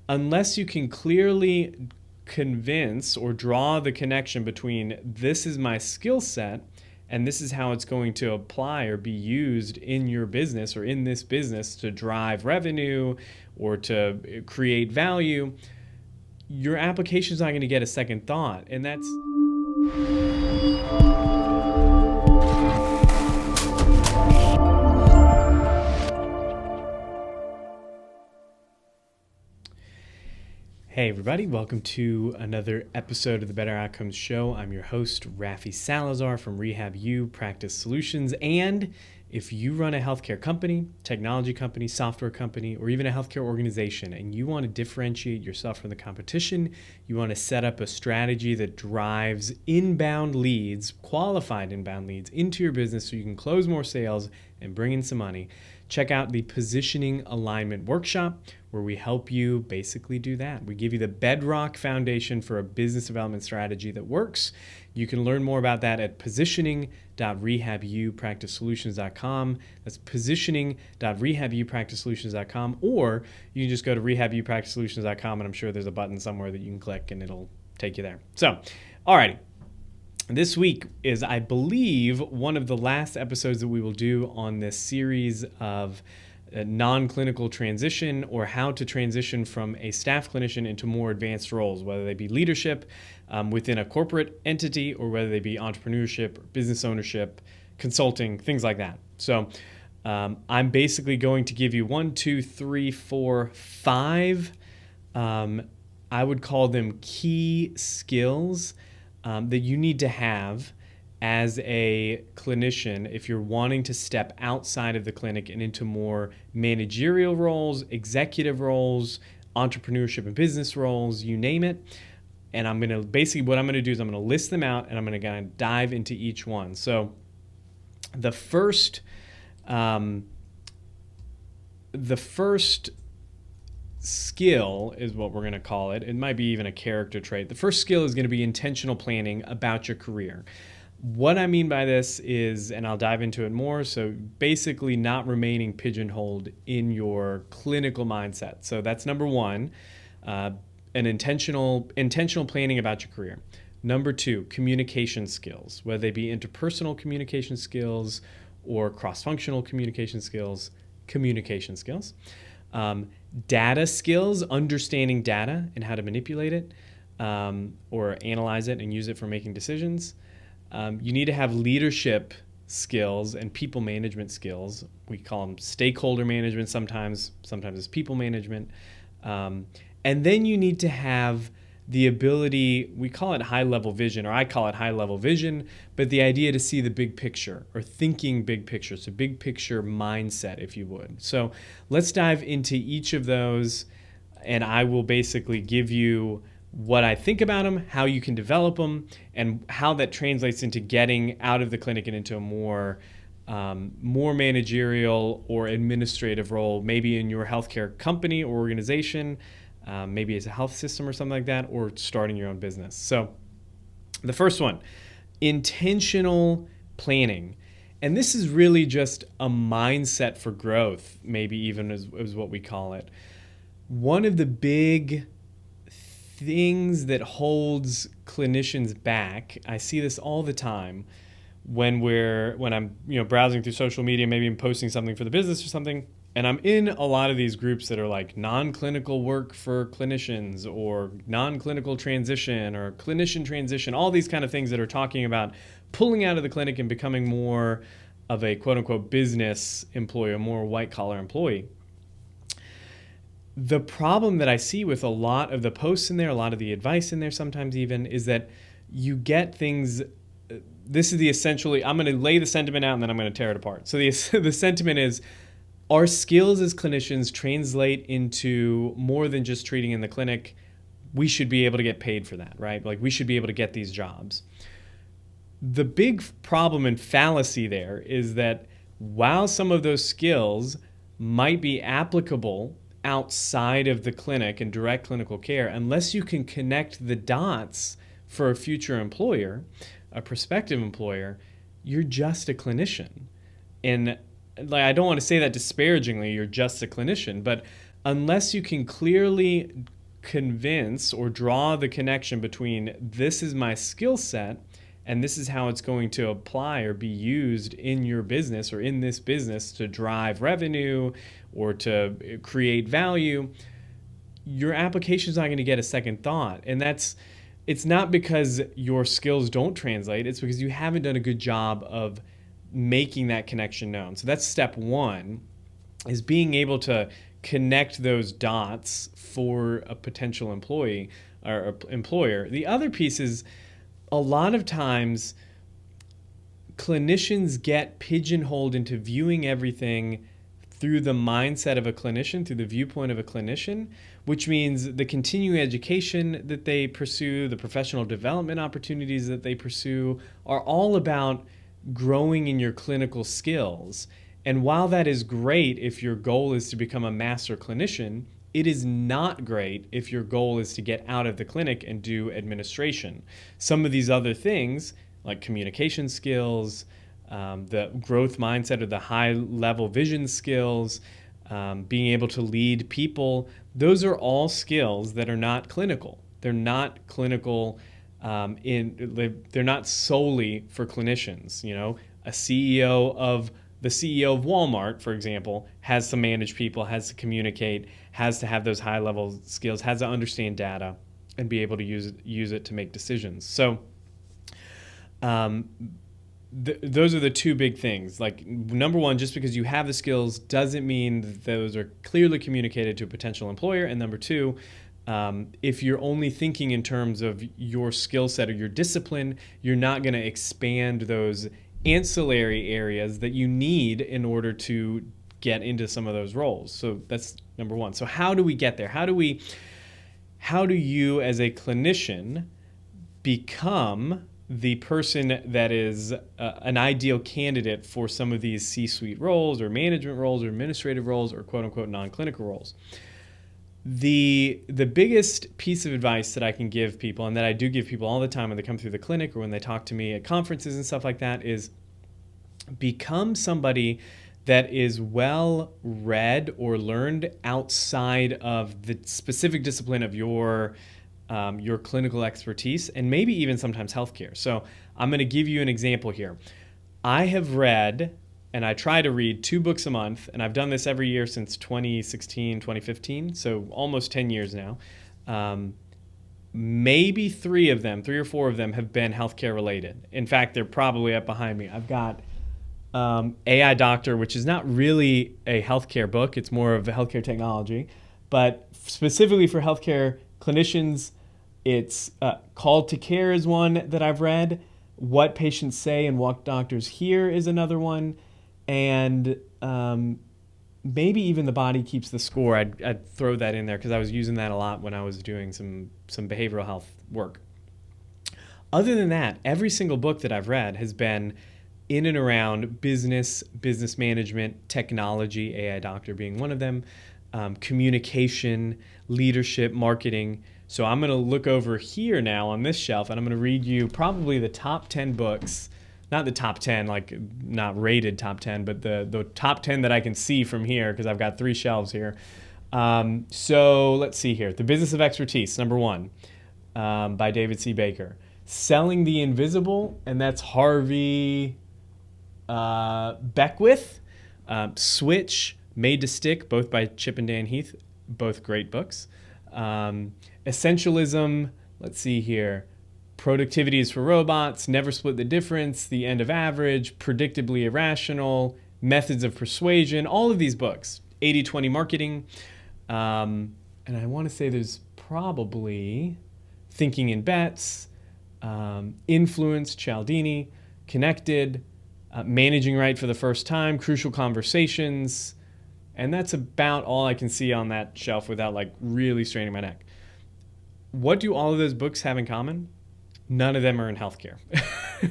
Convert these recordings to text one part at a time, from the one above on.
unless you can clearly convince or draw the connection between this is my skill set and this is how it's going to apply or be used in your business or in this business to drive revenue or to create value, your application is not going to get a second thought. And that's Hey everybody, welcome to another episode of the Better Outcomes Show. I'm your host, Rafi Salazar from Rehab U Practice Solutions. And if you run a healthcare company, technology company, software company, or even a healthcare organization, and you want to differentiate yourself from the competition, you want to set up a strategy that drives inbound leads, qualified inbound leads, into your business so you can close more sales and bring in some money, check out the Positioning Alignment Workshop, where we help you basically do that. We give you the bedrock foundation for a business development strategy that works. You can learn more about that at positioning.rehabupracticesolutions.com. That's positioning.rehabupracticesolutions.com, or you can just go to rehabupracticesolutions.com, and I'm sure there's a button somewhere that you can click and it'll take you there. So, alrighty. This week is, I believe, one of the last episodes that we will do on this series of non-clinical transition, or how to transition from a staff clinician into more advanced roles, whether they be leadership within a corporate entity or whether they be entrepreneurship, or business ownership, consulting, things like that. So I'm basically going to give you 1, 2, 3, 4, 5, I would call them key skills that you need to have as a clinician if you're wanting to step outside of the clinic and into more managerial roles, executive roles, entrepreneurship and business roles, you name it. And I'm going to basically, what I'm going to do is I'm going to list them out and I'm going to kind of dive into each one. So the first skill is what we're going to call it. It might be even a character trait. The first skill is going to be intentional planning about your career. What I mean by this is, and I'll dive into it more, so basically not remaining pigeon-holed in your clinical mindset. So that's number one, an intentional planning about your career. Number two, communication skills, whether they be interpersonal communication skills or cross-functional communication skills, data skills, understanding data and how to manipulate it or analyze it and use it for making decisions. You need to have leadership skills and people management skills. We call them stakeholder management sometimes it's people management. And then you need to have the ability, we call it high-level vision, or I call it high-level vision, but the idea to see the big picture or thinking big picture, so big picture mindset, if you would. So let's dive into each of those, and I will basically give you what I think about them, how you can develop them, and how that translates into getting out of the clinic and into a more managerial or administrative role, maybe in your healthcare company or organization, maybe as a health system or something like that, or starting your own business. So the first one, intentional planning. And this is really just a mindset for growth, maybe even is what we call it. One of the big things that holds clinicians back, I see this all the time when I'm browsing through social media, maybe I'm posting something for the business or something, and I'm in a lot of these groups that are like non-clinical work for clinicians or non-clinical transition or clinician transition, all these kind of things that are talking about pulling out of the clinic and becoming more of a quote-unquote business employee, a more white-collar employee. The problem that I see with a lot of the posts in there, a lot of the advice in there sometimes even, is that you get things, this is the essentially, I'm going to lay the sentiment out and then I'm going to tear it apart. So the sentiment is, our skills as clinicians translate into more than just treating in the clinic. We should be able to get paid for that, right? Like we should be able to get these jobs. The big problem and fallacy there is that while some of those skills might be applicable outside of the clinic and direct clinical care, unless you can connect the dots for a future employer, a prospective employer, you're just a clinician. And I don't want to say that disparagingly, you're just a clinician, but unless you can clearly convince or draw the connection between this is my skill set and this is how it's going to apply or be used in your business or in this business to drive revenue or to create value, your application is not going to get a second thought. And it's not because your skills don't translate, it's because you haven't done a good job of making that connection known. So that's step one, is being able to connect those dots for a potential employee or employer. The other piece is a lot of times clinicians get pigeonholed into viewing everything through the mindset of a clinician, through the viewpoint of a clinician, which means the continuing education that they pursue, the professional development opportunities that they pursue are all about growing in your clinical skills. And while that is great if your goal is to become a master clinician, it is not great if your goal is to get out of the clinic and do administration. Some of these other things, like communication skills, the growth mindset or the high-level vision skills, being able to lead people, those are all skills that are not clinical. They're not clinical. They're not solely for clinicians. You know, the CEO of Walmart, for example, has to manage people, has to communicate, has to have those high-level skills, has to understand data, and be able to use it to make decisions. So those are the two big things. Like, number one, just because you have the skills doesn't mean that those are clearly communicated to a potential employer. And number two, if you're only thinking in terms of your skill set or your discipline, you're not going to expand those ancillary areas that you need in order to get into some of those roles. So that's number one. So how do we get there? How do you as a clinician become the person that is an ideal candidate for some of these C-suite roles or management roles or administrative roles or quote-unquote non-clinical roles? The biggest piece of advice that I can give people, and that I do give people all the time when they come through the clinic or when they talk to me at conferences and stuff like that, is become somebody that is well read or learned outside of the specific discipline of your clinical expertise, and maybe even sometimes healthcare. So I'm going to give you an example here. I have read, and I try to read 2 books a month, and I've done this every year since 2016, 2015, so almost 10 years now. Maybe 3 or 4 of them have been healthcare related. In fact, they're probably up behind me. I've got AI Doctor, which is not really a healthcare book. It's more of a healthcare technology. But specifically for healthcare clinicians, it's Call to Care is one that I've read. What Patients Say and What Doctors Hear is another one. And maybe even The Body Keeps the Score. I'd throw that in there because I was using that a lot when I was doing some behavioral health work. Other than that, every single book that I've read has been in and around business management, technology, AI Doctor being one of them, communication, leadership, marketing. So I'm going to look over here now on this shelf, and I'm going to read you probably the top 10 books. Not the top 10, like not rated top 10, but the top 10 that I can see from here, because I've got 3 shelves here. So let's see here. The Business of Expertise, number 1, by David C. Baker. Selling the Invisible, and that's Harvey Beckwith. Switch, Made to Stick, both by Chip and Dan Heath, both great books. Essentialism, let's see here. Productivity is for Robots, Never Split the Difference, The End of Average, Predictably Irrational, Methods of Persuasion, all of these books. 80-20 Marketing. And I want to say there's probably Thinking in Bets, Influence, Cialdini, Connected, Managing Right for the First Time, Crucial Conversations. And that's about all I can see on that shelf without like really straining my neck. What do all of those books have in common? None of them are in healthcare.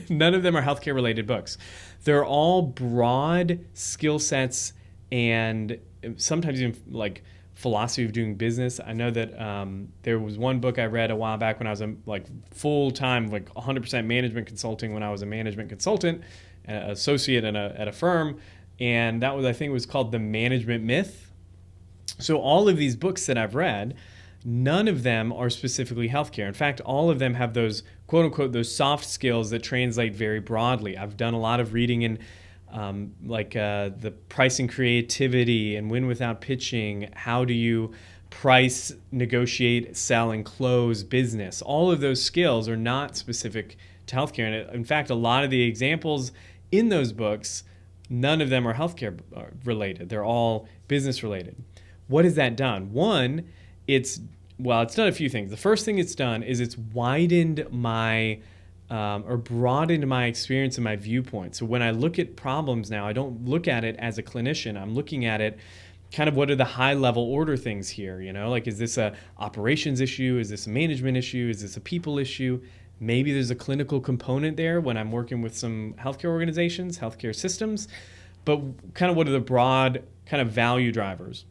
None of them are healthcare related books. They're all broad skill sets and sometimes even like philosophy of doing business. I know that there was one book I read a while back when I was like full-time, like 100% management consulting when I was a management consultant, associate at a firm. And that was, I think it was called The Management Myth. So all of these books that I've read none of them are specifically healthcare. In fact, all of them have those quote unquote those soft skills that translate very broadly. I've done a lot of reading in the pricing creativity and win without pitching. How do you price, negotiate, sell, and close business? All of those skills are not specific to healthcare. And in fact, a lot of the examples in those books, none of them are healthcare related. They're all business related. What has that done? One, it's done a few things. The first thing it's done is it's widened my or broadened my experience and my viewpoint. So when I look at problems now, I don't look at it as a clinician. I'm looking at it kind of what are the high level order things here, like is this a operations issue? Is this a management issue? Is this a people issue? Maybe there's a clinical component there when I'm working with some healthcare organizations, healthcare systems, but kind of what are the broad kind of value drivers?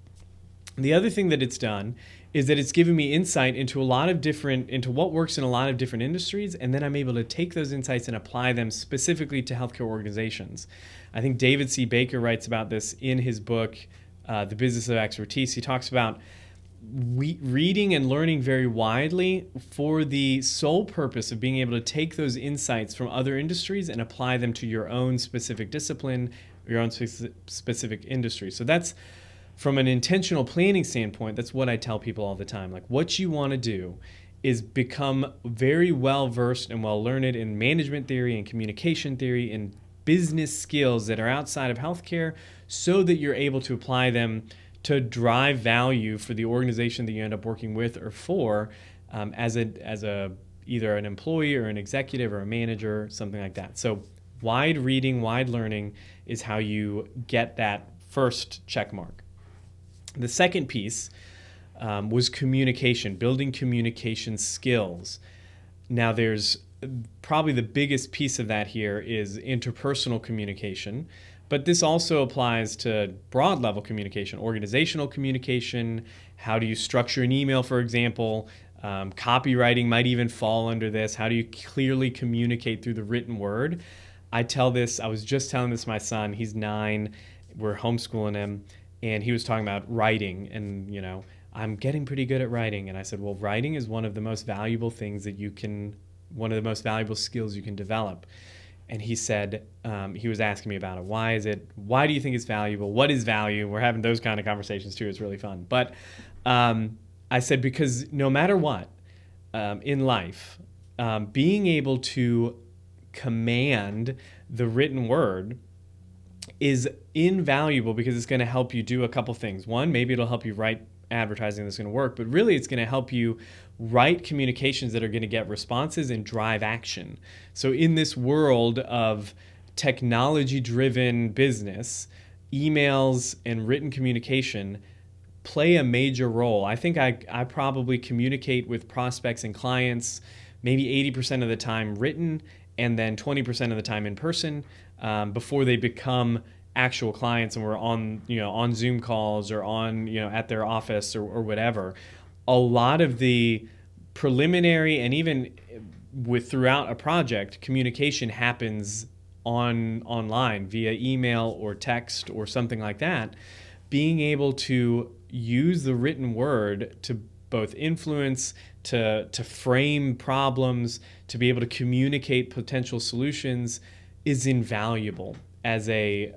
The other thing that it's done is that it's given me insight into into what works in a lot of different industries, and then I'm able to take those insights and apply them specifically to healthcare organizations. I think David C. Baker writes about this in his book, The Business of Expertise. He talks about reading and learning very widely for the sole purpose of being able to take those insights from other industries and apply them to your own specific discipline, your own specific industry. So that's, from an intentional planning standpoint, that's what I tell people all the time. Like, what you want to do is become very well versed and well learned in management theory and communication theory and business skills that are outside of healthcare, so that you're able to apply them to drive value for the organization that you end up working with or for, as either an employee or an executive or a manager, something like that. So wide reading, wide learning is how you get that first check mark. The second piece was communication, building communication skills. Now there's probably the biggest piece of that here is interpersonal communication, but this also applies to broad level communication, organizational communication. How do you structure an email, for example? Copywriting might even fall under this. How do you clearly communicate through the written word? I was just telling this to my son. He's 9. We're homeschooling him. And he was talking about writing and, I'm getting pretty good at writing. And I said, well, writing is one of the most valuable things one of the most valuable skills you can develop. And he said, he was asking me about it. Why do you think it's valuable? What is value? We're having those kind of conversations too. It's really fun. But I said, because no matter what in life, being able to command the written word is invaluable, because it's going to help you do a couple things. One, maybe it'll help you write advertising that's going to work, but really it's going to help you write communications that are going to get responses and drive action. So in this world of technology-driven business, emails and written communication play a major role. I think I probably communicate with prospects and clients maybe 80% of the time written, and then 20% of the time in person, before they become actual clients and we're on Zoom calls or on at their office or whatever. A lot of the preliminary and even throughout a project, communication happens online via email or text or something like that. Being able to use the written word to both influence, to frame problems, to be able to communicate potential solutions is invaluable as a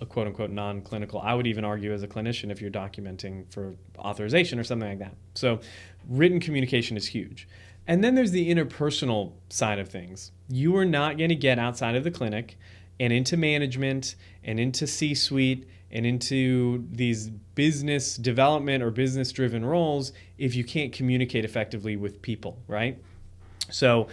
quote-unquote non-clinical. I would even argue as a clinician if you're documenting for authorization or something like that. So written communication is huge. And then there's the interpersonal side of things. You are not going to get outside of the clinic and into management and into C-suite and into these business development or business-driven roles if you can't communicate effectively with people, right? So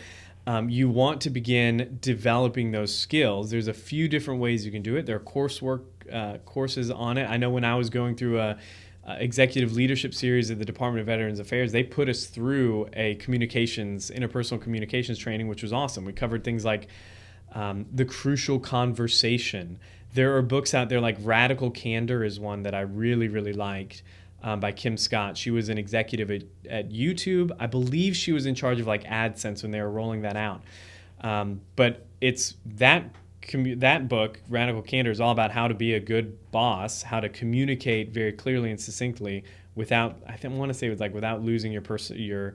you want to begin developing those skills. There's a few different ways you can do it. There are courses on it. I know when I was going through a executive leadership series at the Department of Veterans Affairs, they put us through a interpersonal communications training, which was awesome. We covered things like the crucial conversation. There are books out there like Radical Candor is one that I really, really liked, by Kim Scott. She was an executive at YouTube. I believe she was in charge of like AdSense when they were rolling that out. But it's that book, Radical Candor, is all about how to be a good boss, how to communicate very clearly and succinctly without, want to say it was like without losing your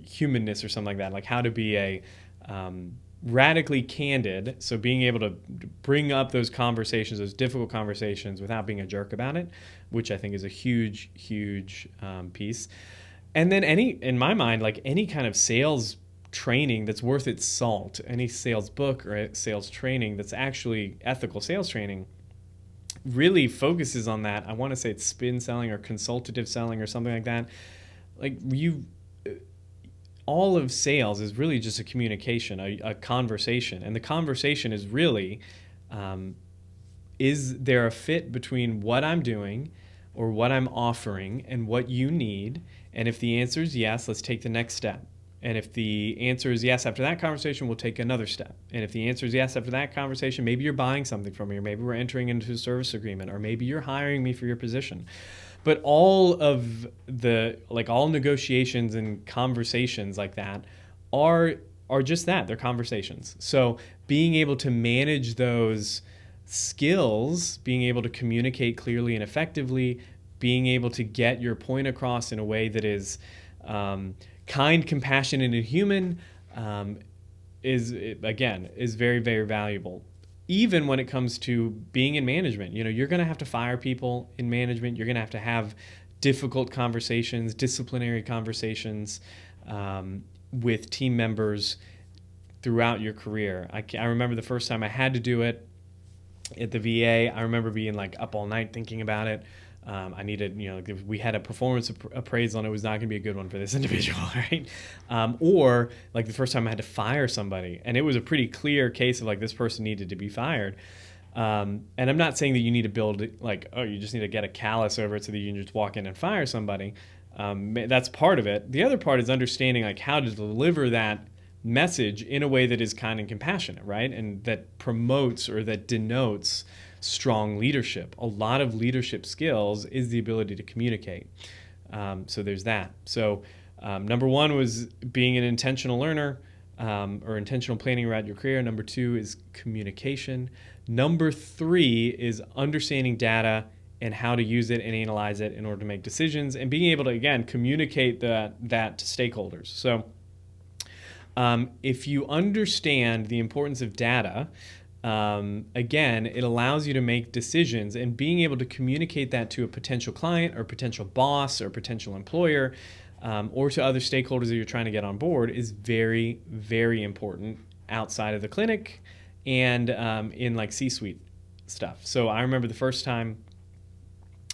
humanness or something like that, like how to be a radically candid, so being able to bring up those conversations, those difficult conversations, without being a jerk about it, which I think is a huge piece. And then in my mind, like any kind of sales training that's worth its salt, any sales book or sales training that's actually ethical sales training, really focuses on that. I want to say it's spin selling or consultative selling or something like that. Like all of sales is really just a communication, a conversation. And the conversation is really, is there a fit between what I'm doing or what I'm offering and what you need? And if the answer is yes, let's take the next step. And if the answer is yes after that conversation, we'll take another step. And if the answer is yes after that conversation, maybe you're buying something from me, or maybe we're entering into a service agreement, or maybe you're hiring me for your position. But all of all negotiations and conversations like that are just that. They're conversations. So being able to manage those skills, being able to communicate clearly and effectively, being able to get your point across in a way that is kind, compassionate, and human is very, very valuable. Even when it comes to being in management, you're going to have to fire people in management. You're going to have difficult conversations, disciplinary conversations with team members throughout your career. I remember the first time I had to do it at the VA. I remember being like up all night thinking about it. I needed, if we had a performance appraisal and it was not going to be a good one for this individual, right? Or like the first time I had to fire somebody, and it was a pretty clear case of like this person needed to be fired. And I'm not saying that you need to build like, oh, you just need to get a callus over it so that you can just walk in and fire somebody. That's part of it. The other part is understanding like how to deliver that message in a way that is kind and compassionate, right? And that promotes or that denotes strong leadership. A lot of leadership skills is the ability to communicate. So there's that. So number one was being an intentional learner or intentional planning around your career. Number two is communication. Number three is understanding data and how to use it and analyze it in order to make decisions, and being able to, again, communicate that to stakeholders. So if you understand the importance of data, again, it allows you to make decisions, and being able to communicate that to a potential client or potential boss or potential employer or to other stakeholders that you're trying to get on board is very, very important outside of the clinic and in like C-suite stuff. So I remember the first time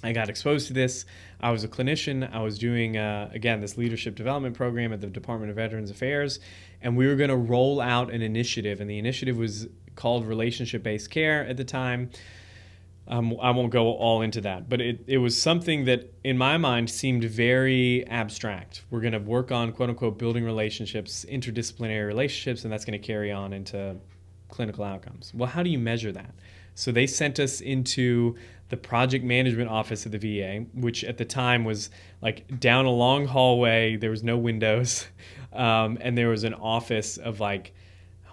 I got exposed to this, I was a clinician. I was doing, again, this leadership development program at the Department of Veterans Affairs, and we were going to roll out an initiative, and the initiative was called relationship-based care at the time. I won't go all into that, but it was something that in my mind seemed very abstract. We're going to work on, quote unquote, building relationships, interdisciplinary relationships, and that's going to carry on into clinical outcomes. Well, how do you measure that? So they sent us into the project management office of the VA, which at the time was like down a long hallway. There was no windows. And there was an office of like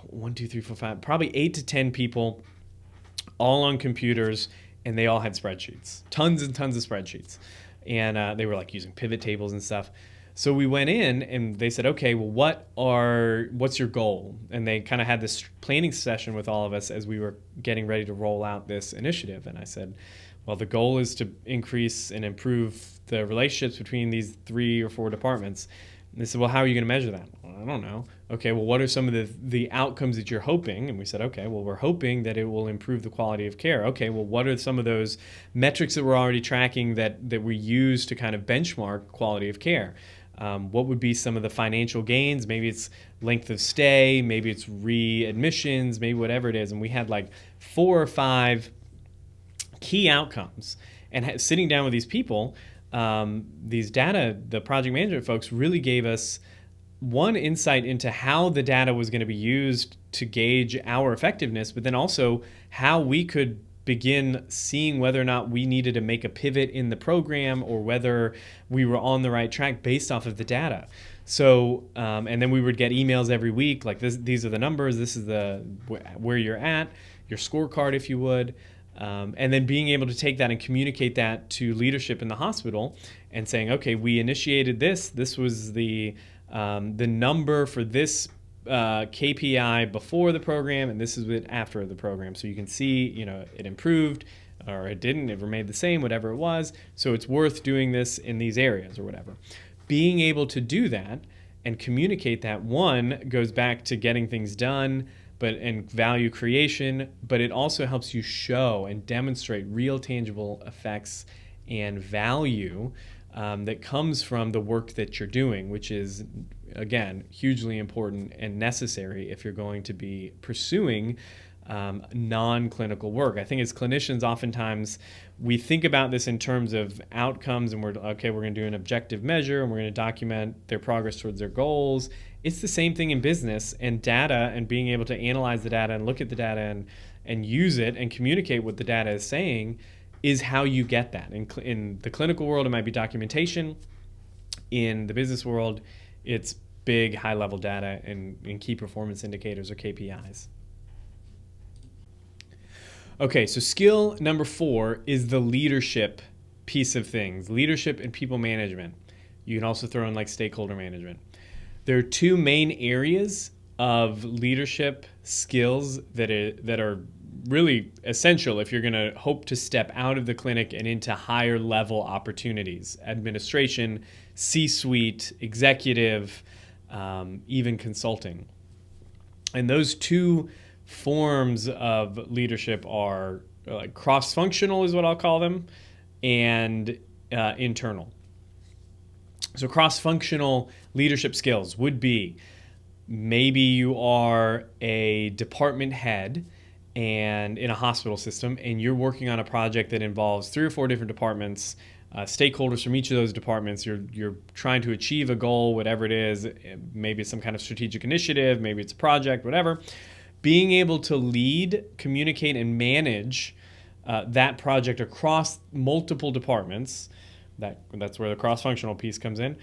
1, 2, 3, 4, 5, probably 8 to 10 people, all on computers, and they all had spreadsheets, tons and tons of spreadsheets. And they were like using pivot tables and stuff. So we went in and they said, okay, well, what's your goal? And they kind of had this planning session with all of us as we were getting ready to roll out this initiative. And I said, well, the goal is to increase and improve the relationships between these 3 or 4 departments. And they said, well, how are you going to measure that? Well, I don't know. Okay, well, what are some of the outcomes that you're hoping? And we said, okay, well, we're hoping that it will improve the quality of care. Okay, well, what are some of those metrics that we're already tracking that we use to kind of benchmark quality of care? What would be some of the financial gains? Maybe it's length of stay, maybe it's readmissions, maybe whatever it is. And we had like 4 or 5 key outcomes. And sitting down with these people, these the project management folks really gave us one insight into how the data was going to be used to gauge our effectiveness, but then also how we could begin seeing whether or not we needed to make a pivot in the program or whether we were on the right track based off of the data. So, and then we would get emails every week like these are the numbers, this is where you're at, your scorecard if you would. And then being able to take that and communicate that to leadership in the hospital and saying, okay, we initiated this. This was the number for this KPI before the program, and this is it after the program. So you can see, it improved or it didn't, it remained the same, whatever it was. So it's worth doing this in these areas or whatever. Being able to do that and communicate that, one, goes back to getting things done, and value creation, but it also helps you show and demonstrate real tangible effects and value that comes from the work that you're doing, which is, again, hugely important and necessary if you're going to be pursuing non-clinical work. I think as clinicians, oftentimes we think about this in terms of outcomes, and we're going to do an objective measure and we're going to document their progress towards their goals. It's the same thing in business, and data, and being able to analyze the data and look at the data and use it and communicate what the data is saying is how you get that. In the clinical world, it might be documentation. In the business world, it's big high-level data and key performance indicators or KPIs. Okay, so skill number 4 is the leadership piece of things, leadership and people management. You can also throw in like stakeholder management. There are 2 main areas of leadership skills that are really essential if you're going to hope to step out of the clinic and into higher level opportunities: administration, C-suite, executive, even consulting. And those 2 forms of leadership are like cross-functional is what I'll call them, and internal. So cross-functional leadership skills would be, maybe you are a department head and in a hospital system, and you're working on a project that involves 3 or 4 different departments, stakeholders from each of those departments. You're trying to achieve a goal, whatever it is. Maybe it's some kind of strategic initiative, maybe it's a project, whatever. Being able to lead, communicate, and manage that project across multiple departments, that's where the cross-functional piece comes in,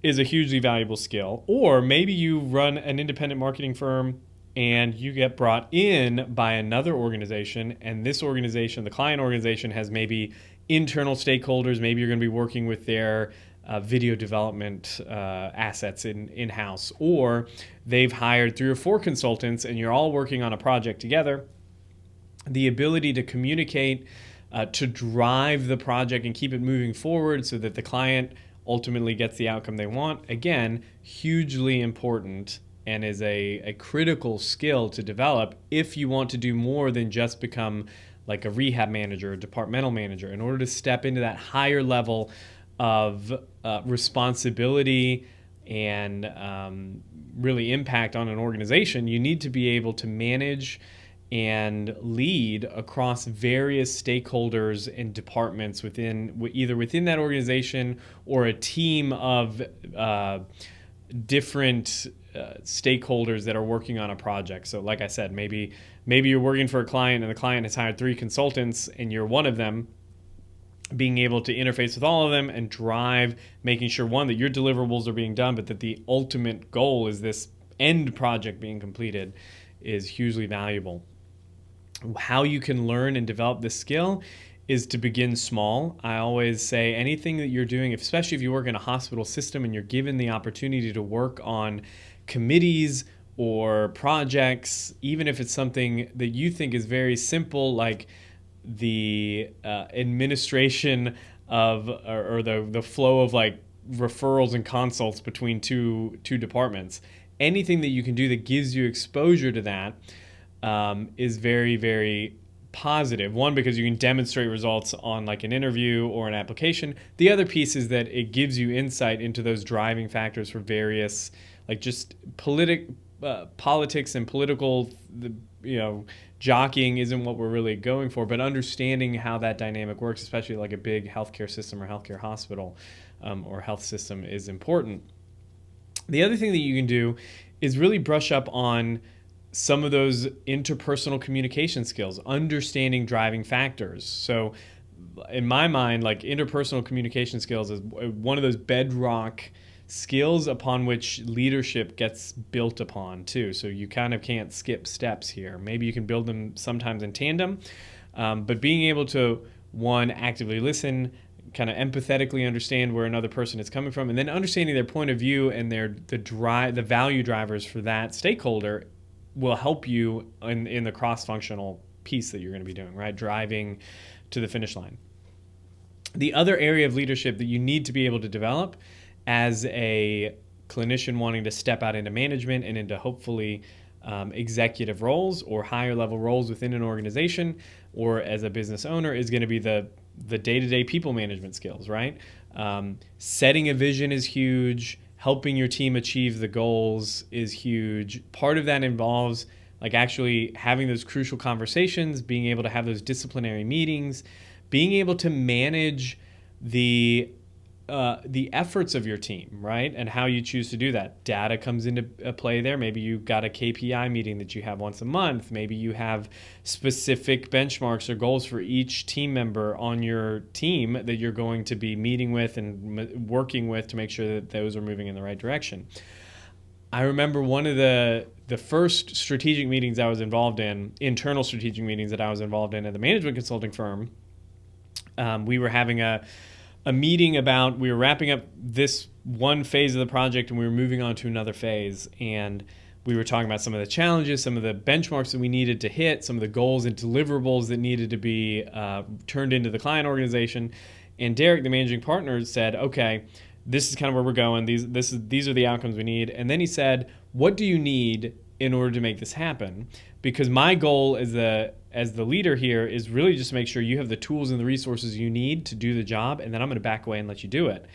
is a hugely valuable skill. Or maybe you run an independent marketing firm and you get brought in by another organization, and this organization, the client organization, has maybe internal stakeholders. Maybe you're going to be working with their video development assets in-house, or they've hired 3 or 4 consultants and you're all working on a project together. The ability to communicate, to drive the project and keep it moving forward so that the client ultimately gets the outcome they want, again, hugely important and is a critical skill to develop if you want to do more than just become like a rehab manager, a departmental manager. In order to step into that higher level of responsibility and really impact on an organization, you need to be able to manage and lead across various stakeholders and departments either within that organization or a team of different stakeholders that are working on a project. So like I said, maybe you're working for a client and the client has hired 3 consultants and you're one of them. Being able to interface with all of them and drive, making sure, one, that your deliverables are being done, but that the ultimate goal is this end project being completed, is hugely valuable. How you can learn and develop this skill is to begin small. I always say anything that you're doing, especially if you work in a hospital system and you're given the opportunity to work on committees or projects, even if it's something that you think is very simple, like the administration of or the flow of like referrals and consults between two departments. Anything that you can do that gives you exposure to that is very, very positive. One, because you can demonstrate results on like an interview or an application. The other piece is that it gives you insight into those driving factors for various, like just politics and political, jockeying isn't what we're really going for, but understanding how that dynamic works, especially like a big healthcare system or healthcare hospital or health system, is important. The other thing that you can do is really brush up on some of those interpersonal communication skills, understanding driving factors. So in my mind, like interpersonal communication skills is one of those bedrock skills upon which leadership gets built upon too. So you kind of can't skip steps here. Maybe you can build them sometimes in tandem, But being able to, one, actively listen, kind of empathetically understand where another person is coming from, and then understanding their point of view and the value drivers for that stakeholder will help you in the cross-functional piece that you're going to be doing, right? Driving to the finish line. The other area of leadership that you need to be able to develop as a clinician wanting to step out into management and into hopefully executive roles or higher level roles within an organization, or as a business owner, is going to be the day-to-day people management skills, right? Setting a vision is huge. Helping your team achieve the goals is huge. Part of that involves like actually having those crucial conversations, being able to have those disciplinary meetings, being able to manage the efforts of your team, right? And how you choose to do that. Data comes into play there. Maybe you've got a KPI meeting that you have once a month. Maybe you have specific benchmarks or goals for each team member on your team that you're going to be meeting with and working with to make sure that those are moving in the right direction. I remember one of the first strategic meetings I was involved in, internal strategic meetings that I was involved in at the management consulting firm. We were having a meeting about, we were wrapping up this one phase of the project and we were moving on to another phase. And we were talking about some of the challenges, some of the benchmarks that we needed to hit, some of the goals and deliverables that needed to be turned into the client organization. And Derrick, the managing partner, said, okay, this is kind of where we're going. These are the outcomes we need. And then he said, what do you need in order to make this happen? Because my goal as the leader here is really just to make sure you have the tools and the resources you need to do the job, and then I'm going to back away and let you do it.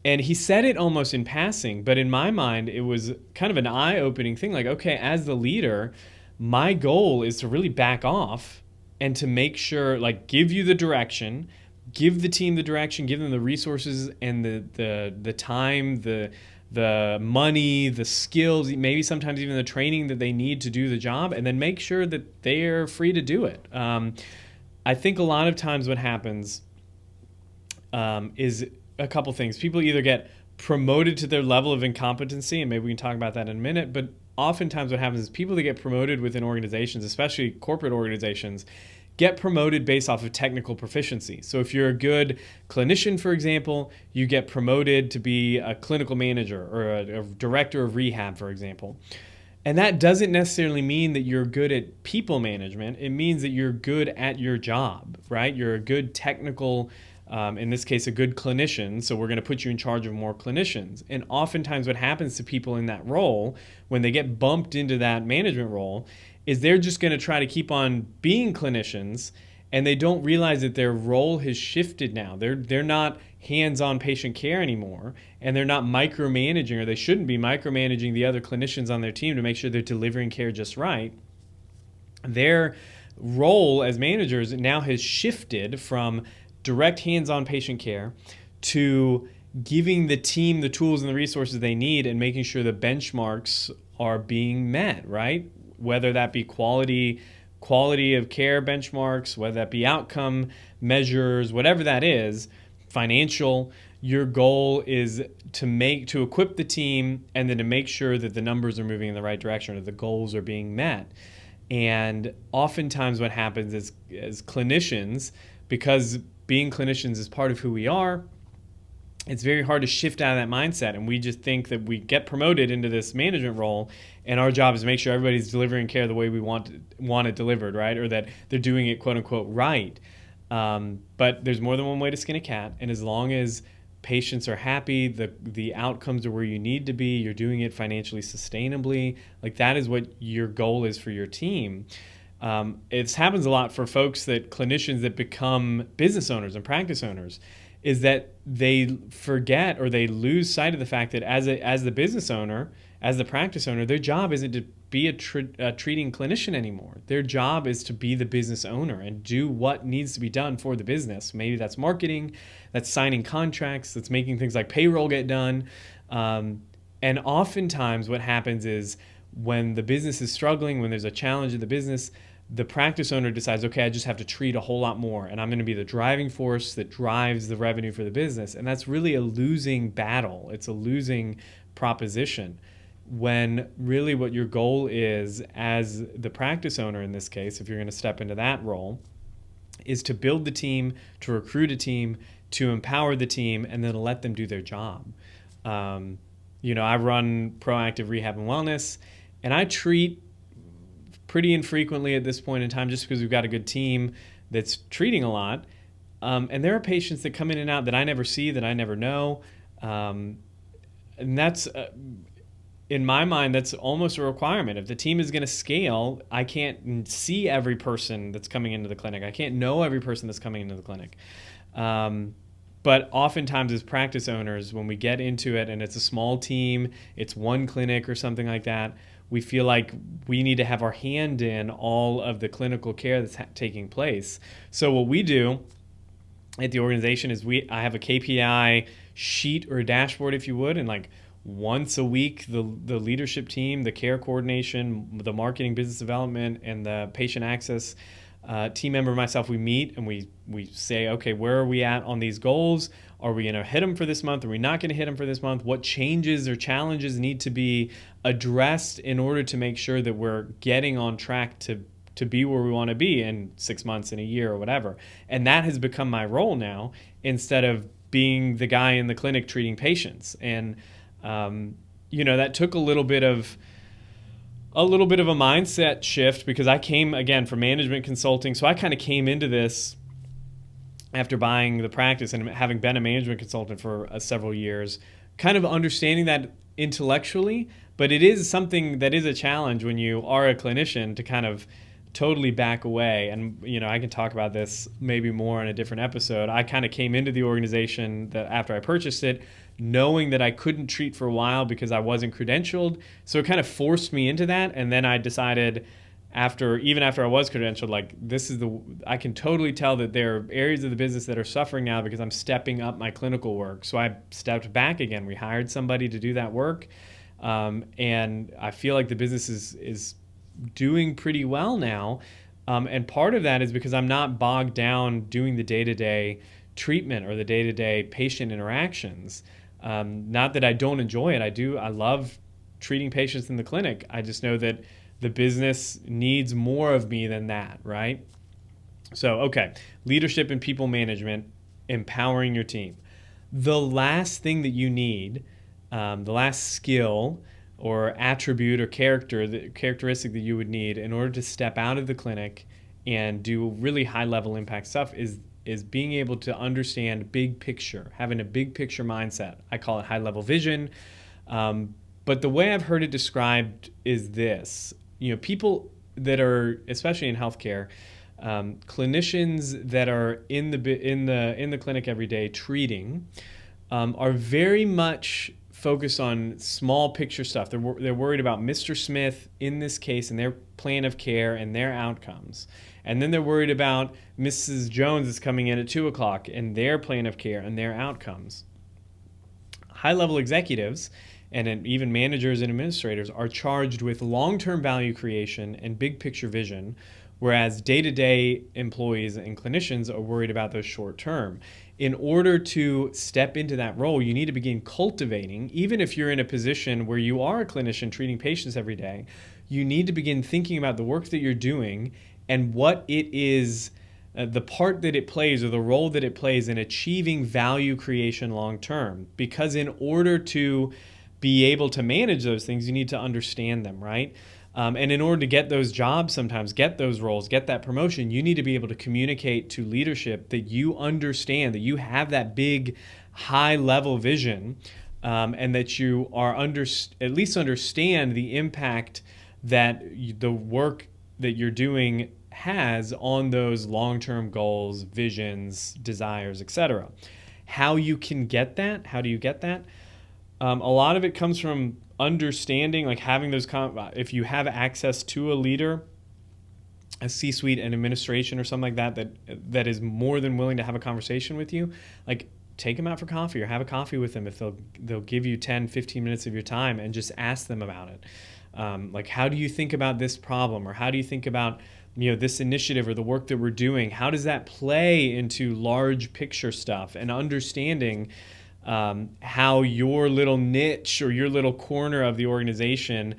And he said it almost in passing, but in my mind, it was kind of an eye-opening thing. Like, okay, as the leader, my goal is to really back off and to make sure, like, give you the direction, give the team the direction, give them the resources and the time, the money, the skills, maybe sometimes even the training that they need to do the job, and then make sure that they're free to do it. I think a lot of times what happens is a couple things. People either get promoted to their level of incompetency, and maybe we can talk about that in a minute, but oftentimes what happens is people that get promoted within organizations, especially corporate organizations, get promoted based off of technical proficiency. So if you're a good clinician, for example, you get promoted to be a clinical manager or a director of rehab, for example. And that doesn't necessarily mean that you're good at people management. It means that you're good at your job, right? You're a good technical, in this case, a good clinician. So we're going to put you in charge of more clinicians. And oftentimes what happens to people in that role, when they get bumped into that management role, is they're just going to try to keep on being clinicians, and they don't realize that their role has shifted now. They're not hands-on patient care anymore, and they're not micromanaging, or they shouldn't be micromanaging the other clinicians on their team to make sure they're delivering care just right. Their role as managers now has shifted from direct hands-on patient care to giving the team the tools and the resources they need and making sure the benchmarks are being met, right? Whether that be quality of care benchmarks, whether that be outcome measures, whatever that is, financial, your goal is to equip the team and then to make sure that the numbers are moving in the right direction or the goals are being met. And oftentimes what happens is, as clinicians, because being clinicians is part of who we are, it's very hard to shift out of that mindset, and we just think that we get promoted into this management role and our job is to make sure everybody's delivering care the way we want it delivered, right? Or that they're doing it quote unquote right. But there's more than one way to skin a cat, and as long as patients are happy, the outcomes are where you need to be, you're doing it financially sustainably, like that is what your goal is for your team. It happens a lot for clinicians that become business owners and practice owners, is that they forget or they lose sight of the fact that as the business owner, as the practice owner, their job isn't to be a treating clinician anymore. Their job is to be the business owner and do what needs to be done for the business. Maybe that's marketing, that's signing contracts, that's making things like payroll get done. And oftentimes what happens is when the business is struggling, when there's a challenge in the business, the practice owner decides, okay, I just have to treat a whole lot more, and I'm going to be the driving force that drives the revenue for the business. And that's really a losing battle. It's a losing proposition, when really what your goal is as the practice owner in this case, if you're going to step into that role, is to build the team, to recruit a team, to empower the team, and then to let them do their job. I run proactive rehab and wellness, and I treat pretty infrequently at this point in time just because we've got a good team that's treating a lot. And there are patients that come in and out that I never see, that I never know. And that's, in my mind, that's almost a requirement. If the team is going to scale, I can't see every person that's coming into the clinic. I can't know every person that's coming into the clinic. But oftentimes as practice owners, when we get into it and it's a small team, it's one clinic or something like that, we feel like we need to have our hand in all of the clinical care that's taking place. So what we do at the organization is I have a KPI sheet or a dashboard, if you would, and like once a week, the leadership team, the care coordination, the marketing, business development, and the patient access team member and myself, we meet and we say, okay, where are we at on these goals? Are we going to hit them for this month? Are we not going to hit them for this month? What changes or challenges need to be addressed in order to make sure that we're getting on track to be where we want to be in 6 months, in a year, or whatever? And that has become my role now, instead of being the guy in the clinic treating patients. And that took a little bit of a mindset shift, because I came again from management consulting. So I kind of came into this after buying the practice and having been a management consultant for several years, kind of understanding that intellectually, but it is something that is a challenge when you are a clinician to kind of totally back away. And I can talk about this maybe more in a different episode. I kind of came into the organization that after I purchased it, knowing that I couldn't treat for a while because I wasn't credentialed. So it kind of forced me into that. And then I decided even after I was credentialed, like I can totally tell that there are areas of the business that are suffering now because I'm stepping up my clinical work. So I stepped back again. We hired somebody to do that work. And I feel like the business is doing pretty well now. And part of that is because I'm not bogged down doing the day-to-day treatment or the day-to-day patient interactions. Not that I don't enjoy it. I love treating patients in the clinic. I just know that the business needs more of me than that, right? So, okay, leadership and people management, empowering your team. The last thing that you need, the last skill or attribute or characteristic that you would need in order to step out of the clinic and do really high-level impact stuff is being able to understand big picture, having a big picture mindset. I call it high-level vision. But the way I've heard it described is this. People that are, especially in healthcare, clinicians that are in the clinic every day treating, are very much focused on small picture stuff. They're worried about Mr. Smith in this case and their plan of care and their outcomes. And then they're worried about Mrs. Jones is coming in at 2:00 and their plan of care and their outcomes. High-level executives and even managers and administrators are charged with long-term value creation and big picture vision, whereas day-to-day employees and clinicians are worried about those short-term. In order to step into that role, you need to begin cultivating, even if you're in a position where you are a clinician treating patients every day, you need to begin thinking about the work that you're doing and what it is, the part that it plays or the role that it plays in achieving value creation long-term. Because in order to be able to manage those things, you need to understand them, right? And in order to get those jobs, sometimes get those roles, get that promotion, you need to be able to communicate to leadership that you understand, that you have that big, high-level vision, and that you are at least understand the impact that the work that you're doing has on those long-term goals, visions, desires, etc. How you can get that? How do you get that? A lot of it comes from understanding, like having those, if you have access to a leader, a C-suite, an administration or something like that is more than willing to have a conversation with you, like take them out for coffee or have a coffee with them if they'll give you 10, 15 minutes of your time and just ask them about it. Like, how do you think about this problem, or how do you think about this initiative or the work that we're doing? How does that play into large picture stuff, and understanding how your little niche or your little corner of the organization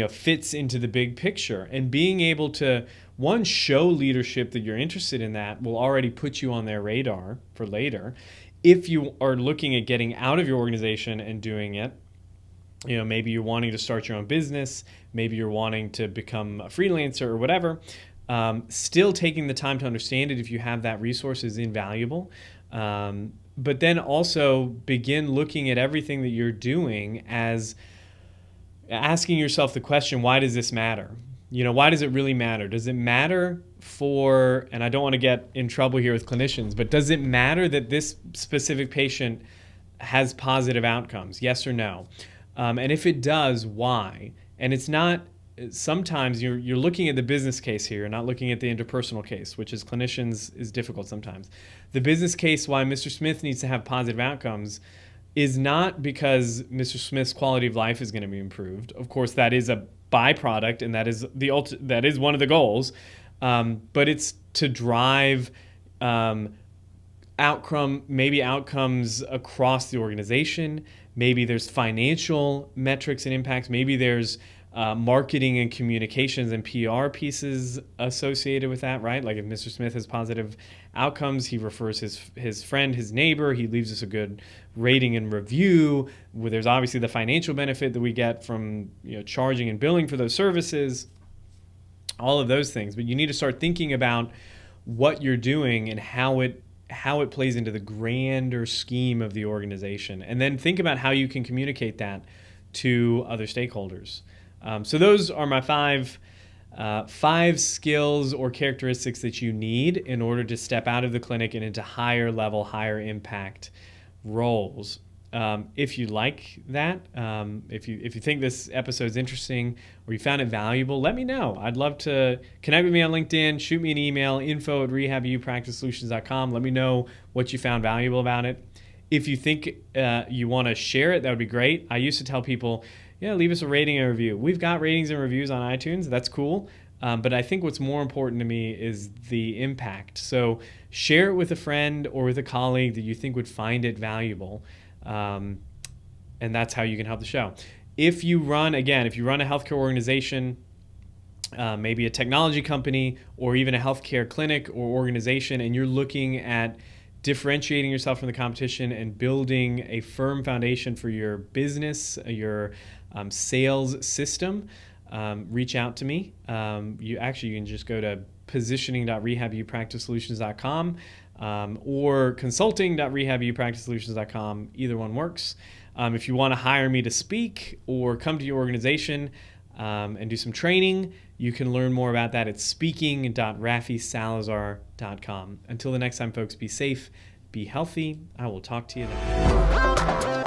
fits into the big picture, and being able to, one, show leadership that you're interested in that will already put you on their radar for later. If you are looking at getting out of your organization and doing it, maybe you're wanting to start your own business, maybe you're wanting to become a freelancer or whatever, still taking the time to understand it if you have that resource is invaluable. But then also begin looking at everything that you're doing as asking yourself the question, why does this matter? Why does it really matter? Does it matter for, and I don't want to get in trouble here with clinicians, but does it matter that this specific patient has positive outcomes? Yes or no? And if it does, why? And it's not, sometimes you're looking at the business case here, not looking at the interpersonal case, which as clinicians is difficult sometimes. The business case why Mr. Smith needs to have positive outcomes is not because Mr. Smith's quality of life is going to be improved. Of course, that is a byproduct, and that is one of the goals. But it's to drive outcomes across the organization. Maybe there's financial metrics and impacts. Maybe there's marketing and communications and PR pieces associated with that, right? Like if Mr. Smith has positive outcomes, he refers his friend, his neighbor, he leaves us a good rating and review. There's obviously the financial benefit that we get from charging and billing for those services, all of those things. But you need to start thinking about what you're doing and how it plays into the grander scheme of the organization. And then think about how you can communicate that to other stakeholders. So those are my five skills or characteristics that you need in order to step out of the clinic and into higher level, higher impact roles. If you like that, if you think this episode is interesting or you found it valuable, let me know. I'd love to connect with me on LinkedIn, shoot me an email, info@rehabupracticesolutions.com. Let me know what you found valuable about it. If you think you want to share it, that would be great. I used to tell people, leave us a rating and review. We've got ratings and reviews on iTunes. That's cool. But I think what's more important to me is the impact. So share it with a friend or with a colleague that you think would find it valuable. And that's how you can help the show. If you run a healthcare organization, maybe a technology company, or even a healthcare clinic or organization, and you're looking at differentiating yourself from the competition and building a firm foundation for your business, your sales system, reach out to me. You can just go to positioning.rehabupracticesolutions.com or consulting.rehabupracticesolutions.com. Either one works. If you want to hire me to speak or come to your organization and do some training, you can learn more about that at speaking.rafisalazar.com. Until the next time, folks, be safe, be healthy. I will talk to you then.